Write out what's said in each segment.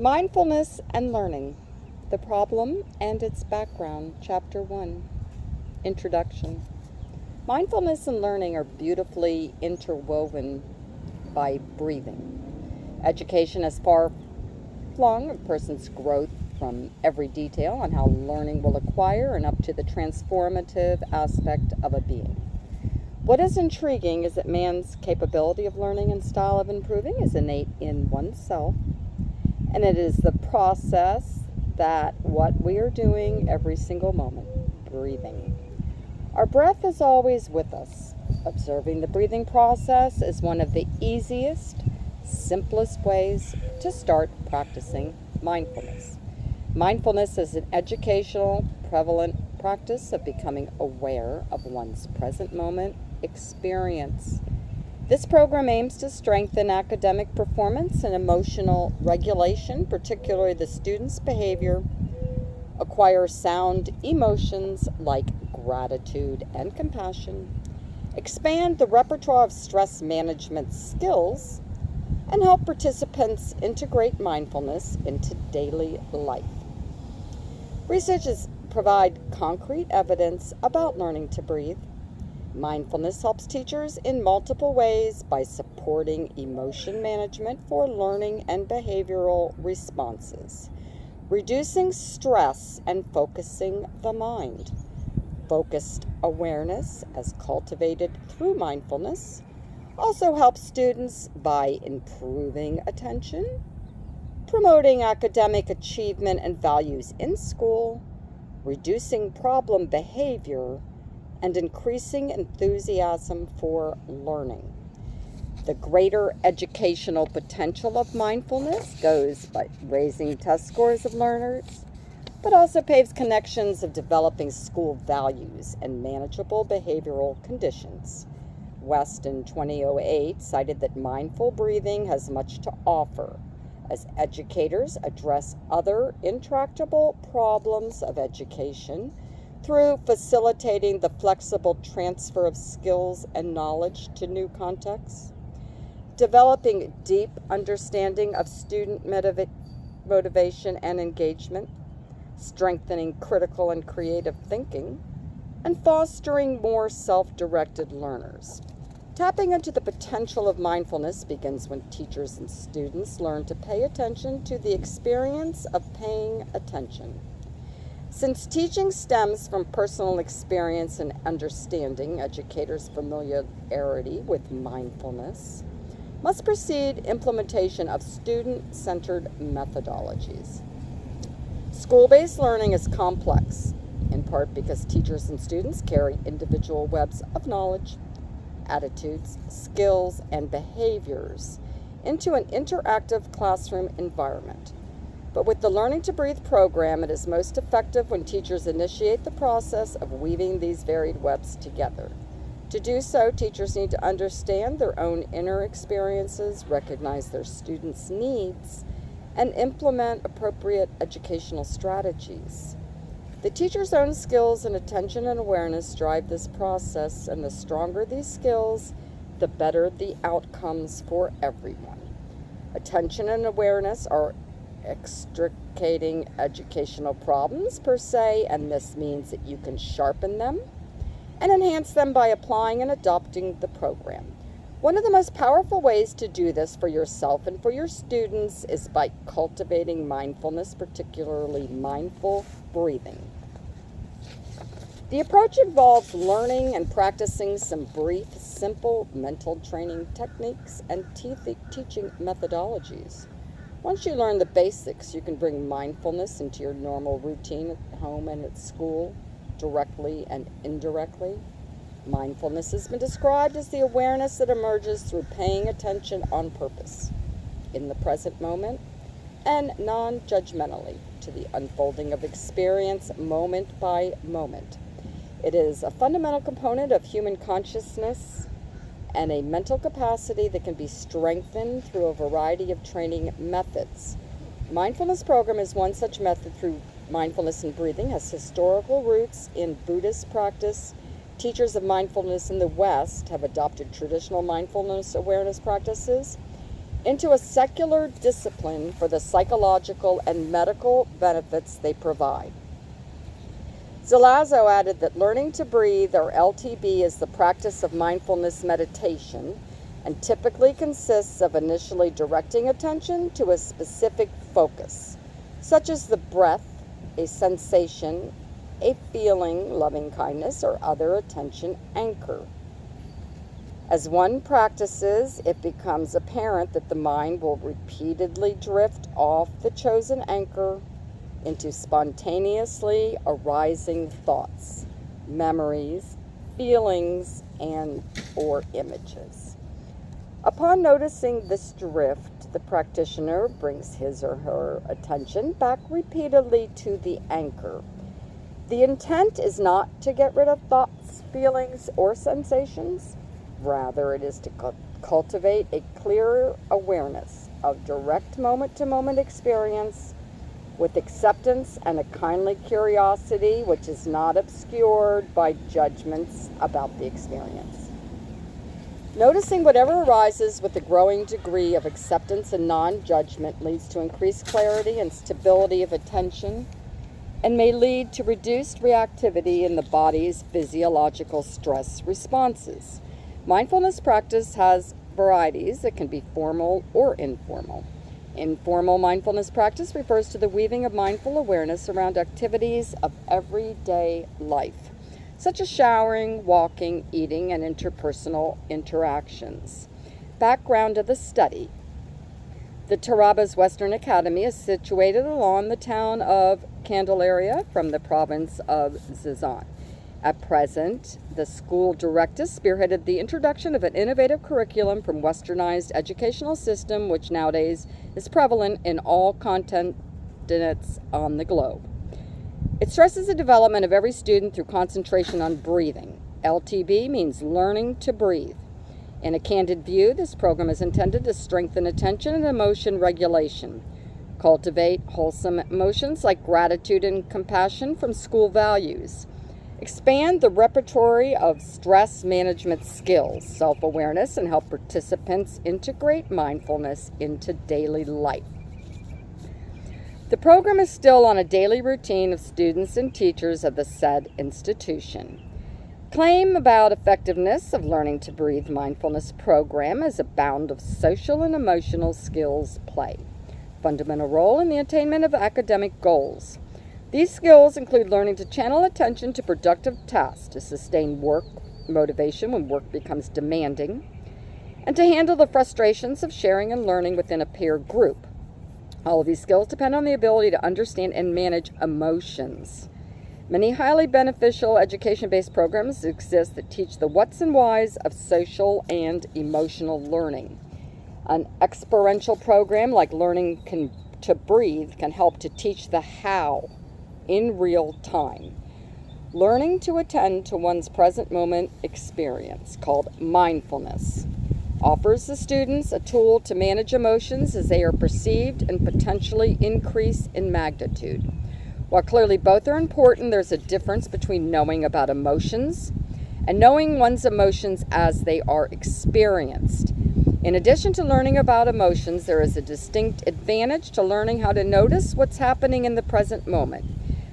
Mindfulness and Learning, the Problem and Its Background, Chapter 1, Introduction. Mindfulness and learning are beautifully interwoven by breathing. Education has far flung a person's growth from every detail on how learning will acquire and up to the transformative aspect of a being. What is intriguing is that man's capability of learning and style of improving is innate in oneself, and it is the process that what we are doing every single moment, breathing. Our breath is always with us. Observing the breathing process is one of the easiest, simplest ways to start practicing mindfulness. Mindfulness is an educational, prevalent practice of becoming aware of one's present moment experience. This program aims to strengthen academic performance and emotional regulation, particularly the student's behavior, acquire sound emotions like gratitude and compassion, expand the repertoire of stress management skills, and help participants integrate mindfulness into daily life. Researchers provide concrete evidence about learning to breathe. Mindfulness helps teachers in multiple ways by supporting emotion management for learning and behavioral responses, reducing stress and focusing the mind. Focused awareness, as cultivated through mindfulness, also helps students by improving attention, promoting academic achievement and values in school, reducing problem behavior, and increasing enthusiasm for learning. The greater educational potential of mindfulness goes by raising test scores of learners, but also paves connections of developing school values and manageable behavioral conditions. West in 2008 cited that mindful breathing has much to offer as educators address other intractable problems of education through facilitating the flexible transfer of skills and knowledge to new contexts, developing deep understanding of student motivation and engagement, strengthening critical and creative thinking, and fostering more self-directed learners. Tapping into the potential of mindfulness begins when teachers and students learn to pay attention to the experience of paying attention. Since teaching stems from personal experience and understanding, educators' familiarity with mindfulness must precede implementation of student-centered methodologies. School-based learning is complex, in part because teachers and students carry individual webs of knowledge, attitudes, skills, and behaviors into an interactive classroom environment. But with the Learning to Breathe program, it is most effective when teachers initiate the process of weaving these varied webs together. To do so, teachers need to understand their own inner experiences, recognize their students' needs, and implement appropriate educational strategies. The teacher's own skills and attention and awareness drive this process, and the stronger these skills, the better the outcomes for everyone. Attention and awareness are extricating educational problems per se, and this means that you can sharpen them and enhance them by applying and adopting the program. One of the most powerful ways to do this for yourself and for your students is by cultivating mindfulness, particularly mindful breathing. The approach involves learning and practicing some brief, simple mental training techniques and teaching methodologies. Once you learn the basics, you can bring mindfulness into your normal routine at home and at school, directly and indirectly. Mindfulness has been described as the awareness that emerges through paying attention on purpose, in the present moment, and non-judgmentally to the unfolding of experience moment by moment. It is a fundamental component of human consciousness and a mental capacity that can be strengthened through a variety of training methods. Mindfulness program is one such method through mindfulness and breathing, has historical roots in Buddhist practice. Teachers of mindfulness in the West have adopted traditional mindfulness awareness practices into a secular discipline for the psychological and medical benefits they provide. Zelazo added that learning to breathe, or LTB, is the practice of mindfulness meditation and typically consists of initially directing attention to a specific focus, such as the breath, a sensation, a feeling, loving kindness, or other attention anchor. As one practices, it becomes apparent that the mind will repeatedly drift off the chosen anchor into spontaneously arising thoughts, memories, feelings, and/or images. Upon noticing this drift, the practitioner brings his or her attention back repeatedly to the anchor. The intent is not to get rid of thoughts, feelings, or sensations. Rather, it is to cultivate a clearer awareness of direct moment-to-moment experience with acceptance and a kindly curiosity which is not obscured by judgments about the experience. Noticing whatever arises with a growing degree of acceptance and non-judgment leads to increased clarity and stability of attention and may lead to reduced reactivity in the body's physiological stress responses. Mindfulness practice has varieties that can be formal or informal. Informal mindfulness practice refers to the weaving of mindful awareness around activities of everyday life, such as showering, walking, eating, and interpersonal interactions. Background of the study. The Taraba's Western Academy is situated along the town of Candelaria from the province of Zizan. At present, the school director spearheaded the introduction of an innovative curriculum from westernized educational system, which nowadays is prevalent in all continents on the globe. It stresses the development of every student through concentration on breathing. LTB means learning to breathe. In a candid view, this program is intended to strengthen attention and emotion regulation, cultivate wholesome emotions like gratitude and compassion from school values, expand the repertoire of stress management skills, self-awareness, and help participants integrate mindfulness into daily life. The program is still on a daily routine of students and teachers of the said institution. Claim about effectiveness of learning to breathe mindfulness program as a bound of social and emotional skills play. Fundamental role in the attainment of academic goals. These skills include learning to channel attention to productive tasks, to sustain work motivation when work becomes demanding, and to handle the frustrations of sharing and learning within a peer group. All of these skills depend on the ability to understand and manage emotions. Many highly beneficial education-based programs exist that teach the whats and whys of social and emotional learning. An experiential program like Learning to Breathe can help to teach the how in real time. Learning to attend to one's present moment experience, called mindfulness, offers the students a tool to manage emotions as they are perceived and potentially increase in magnitude. While clearly both are important, there's a difference between knowing about emotions and knowing one's emotions as they are experienced. In addition to learning about emotions, there is a distinct advantage to learning how to notice what's happening in the present moment.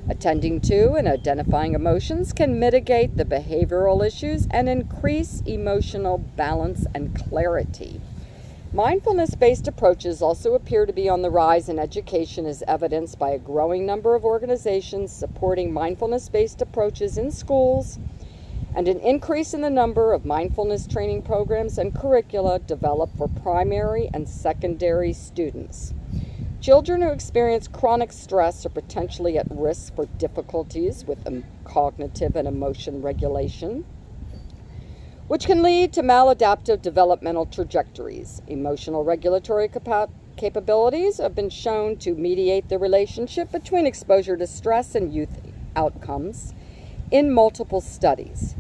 Attending to and identifying emotions can mitigate the behavioral issues and increase emotional balance and clarity. Mindfulness-based approaches also appear to be on the rise in education, as evidenced by a growing number of organizations supporting mindfulness-based approaches in schools and an increase in the number of mindfulness training programs and curricula developed for primary and secondary students. Children who experience chronic stress are potentially at risk for difficulties with cognitive and emotion regulation, which can lead to maladaptive developmental trajectories. Emotional regulatory capabilities have been shown to mediate the relationship between exposure to stress and youth outcomes in multiple studies.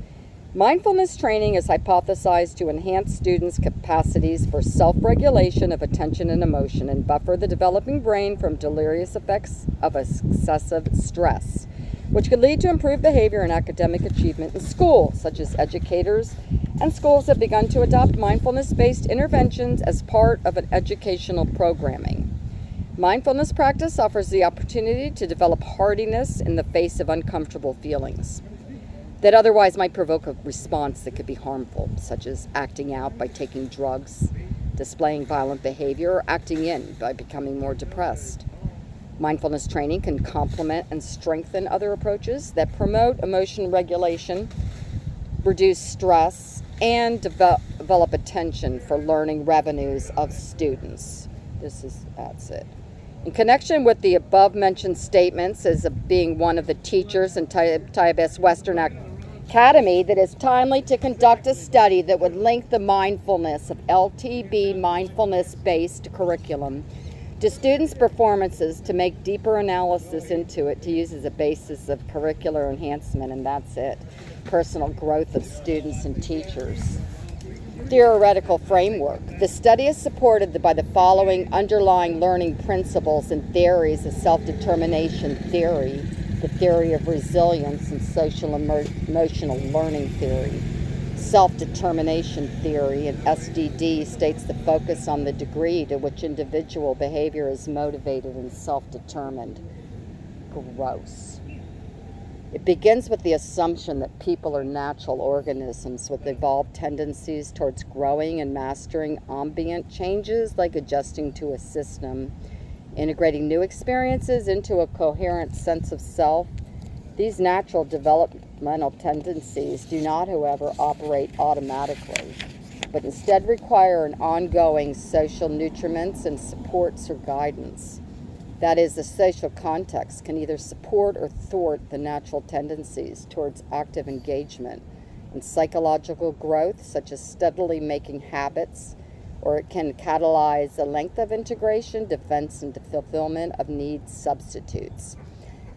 Mindfulness training is hypothesized to enhance students' capacities for self-regulation of attention and emotion and buffer the developing brain from deleterious effects of excessive stress. which could lead to improved behavior and academic achievement in school, such as educators and schools have begun to adopt mindfulness-based interventions as part of an educational programming. Mindfulness practice offers the opportunity to develop hardiness in the face of uncomfortable feelings that otherwise might provoke a response that could be harmful, such as acting out by taking drugs, displaying violent behavior, or acting in by becoming more depressed. Mindfulness training can complement and strengthen other approaches that promote emotion regulation, reduce stress, and develop attention for learning revenues of students. That's it. In connection with the above-mentioned statements as being one of the teachers in TIBS Western Academy, that is timely to conduct a study that would link the mindfulness of LTB mindfulness-based curriculum to students' performances to make deeper analysis into it to use as a basis of curricular enhancement, and that's it. Personal growth of students and teachers. Theoretical framework. The study is supported by the following underlying learning principles and theories of self-determination theory, the theory of resilience, and social emotional learning theory. Self-determination theory and SDD states the focus on the degree to which individual behavior is motivated and self-determined. Gross. It begins with the assumption that people are natural organisms with evolved tendencies towards growing and mastering ambient changes, like adjusting to a system, integrating new experiences into a coherent sense of self. These natural developmental tendencies do not, however, operate automatically, but instead require an ongoing social nutriments and supports or guidance. That is, the social context can either support or thwart the natural tendencies towards active engagement in psychological growth, such as steadily making habits, or it can catalyze the length of integration, defense, and fulfillment of needs substitutes.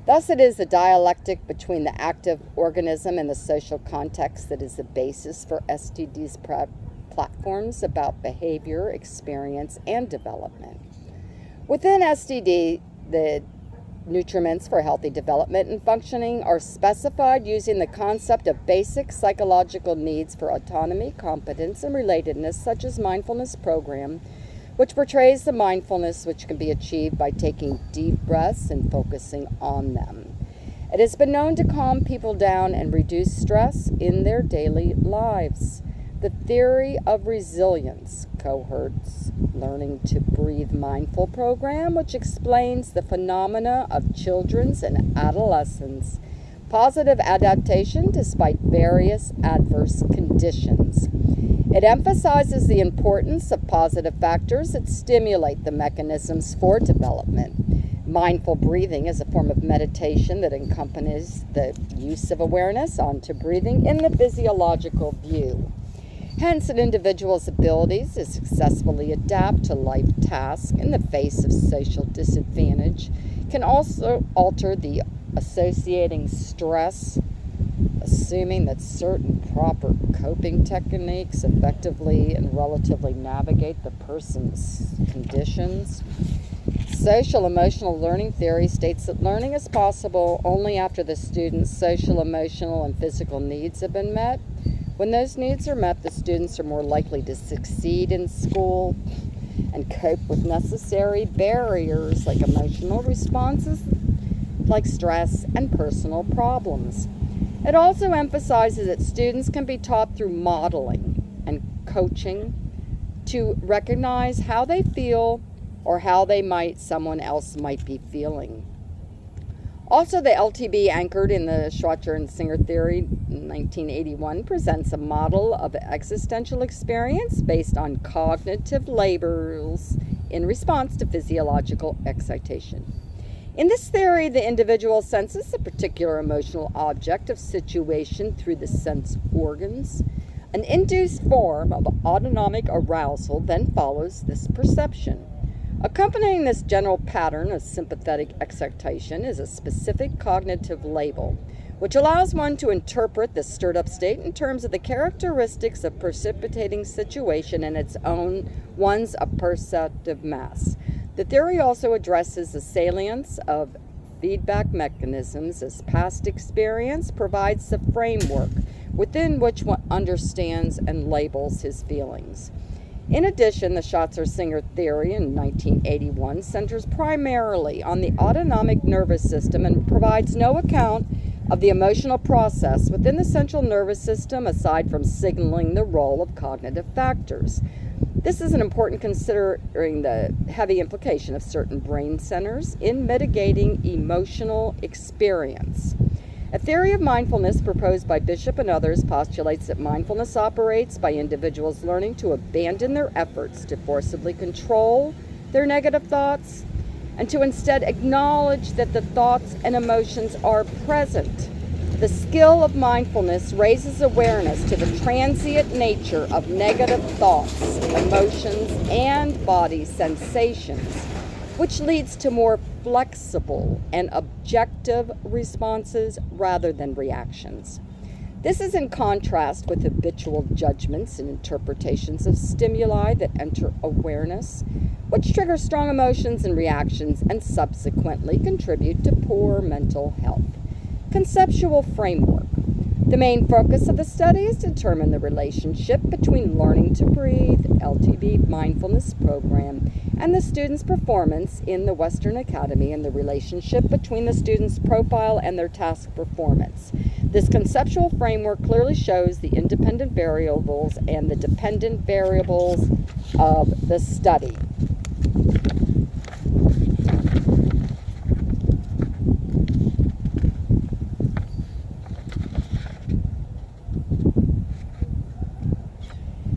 Thus, it is the dialectic between the active organism and the social context that is the basis for STD's platforms about behavior, experience, and development. Within STD, the nutriments for healthy development and functioning are specified using the concept of basic psychological needs for autonomy, competence, and relatedness, such as mindfulness program, which portrays the mindfulness which can be achieved by taking deep breaths and focusing on them. It has been known to calm people down and reduce stress in their daily lives. The theory of resilience, Cohort's Learning to Breathe Mindful program, which explains the phenomena of children's and adolescents' positive adaptation despite various adverse conditions. It emphasizes the importance of positive factors that stimulate the mechanisms for development. Mindful breathing is a form of meditation that accompanies the use of awareness onto breathing in the physiological view. Hence, an individual's abilities to successfully adapt to life tasks in the face of social disadvantage can also alter the associating stress, assuming that certain proper coping techniques effectively and relatively navigate the person's conditions. Social emotional learning theory states that learning is possible only after the student's social, emotional, and physical needs have been met. When those needs are met, the students are more likely to succeed in school and cope with necessary barriers like emotional responses, like stress and personal problems. It also emphasizes that students can be taught through modeling and coaching to recognize how they feel or how someone else might be feeling. Also, the LTB, anchored in the Schweitzer and Singer theory in 1981, presents a model of existential experience based on cognitive labels in response to physiological excitation. In this theory, the individual senses a particular emotional object of situation through the sense organs. An induced form of autonomic arousal then follows this perception. Accompanying this general pattern of sympathetic excitation is a specific cognitive label, which allows one to interpret the stirred-up state in terms of the characteristics of precipitating situation and one's perceptive mass. The theory also addresses the salience of feedback mechanisms as past experience provides the framework within which one understands and labels his feelings. In addition, the Schatzer-Singer theory in 1981 centers primarily on the autonomic nervous system and provides no account of the emotional process within the central nervous system aside from signaling the role of cognitive factors. This is an important considering the heavy implication of certain brain centers in mitigating emotional experience. A theory of mindfulness proposed by Bishop and others postulates that mindfulness operates by individuals learning to abandon their efforts to forcibly control their negative thoughts and to instead acknowledge that the thoughts and emotions are present. The skill of mindfulness raises awareness to the transient nature of negative thoughts, emotions, and body sensations, which leads to more flexible and objective responses rather than reactions. This is in contrast with habitual judgments and interpretations of stimuli that enter awareness, which trigger strong emotions and reactions and subsequently contribute to poor mental health. Conceptual framework. The main focus of the study is to determine the relationship between Learning to Breathe, LTB mindfulness program, and the student's performance in the Western Academy and the relationship between the student's profile and their task performance. This conceptual framework clearly shows the independent variables and the dependent variables of the study.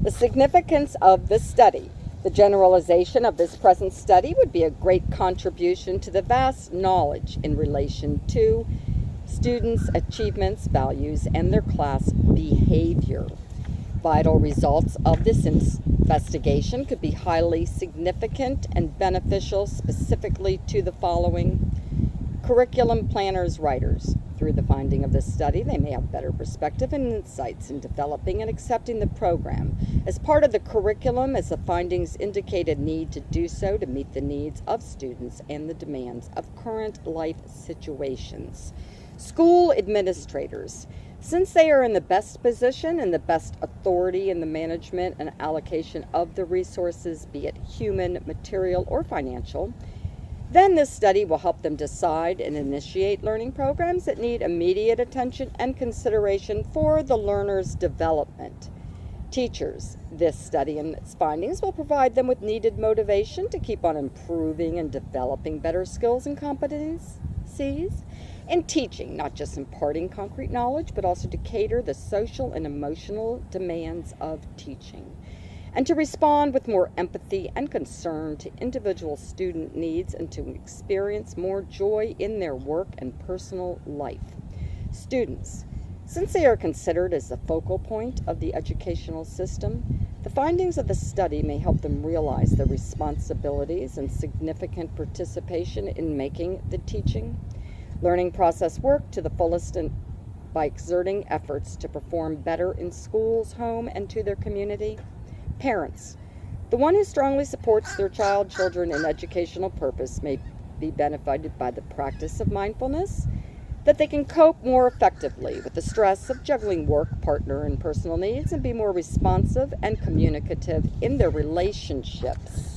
The significance of the study. The generalization of this present study would be a great contribution to the vast knowledge in relation to students' achievements, values, and their class behavior. Vital results of this investigation could be highly significant and beneficial specifically to the following: curriculum planners, writers. Through the finding of this study, they may have better perspective and insights in developing and accepting the program as part of the curriculum, as the findings indicate a need to do so to meet the needs of students and the demands of current life situations. School administrators. Since they are in the best position and the best authority in the management and allocation of the resources, be it human, material, or financial, then this study will help them decide and initiate learning programs that need immediate attention and consideration for the learner's development. Teachers, this study and its findings will provide them with needed motivation to keep on improving and developing better skills and competencies in teaching, not just imparting concrete knowledge, but also to cater the social and emotional demands of teaching, and to respond with more empathy and concern to individual student needs and to experience more joy in their work and personal life. Students, since they are considered as the focal point of the educational system, the findings of the study may help them realize their responsibilities and significant participation in making the teaching, learning process work to the fullest and by exerting efforts to perform better in schools, home, and to their community. Parents, the one who strongly supports their children in educational purpose may be benefited by the practice of mindfulness, that they can cope more effectively with the stress of juggling work, partner, and personal needs and be more responsive and communicative in their relationships.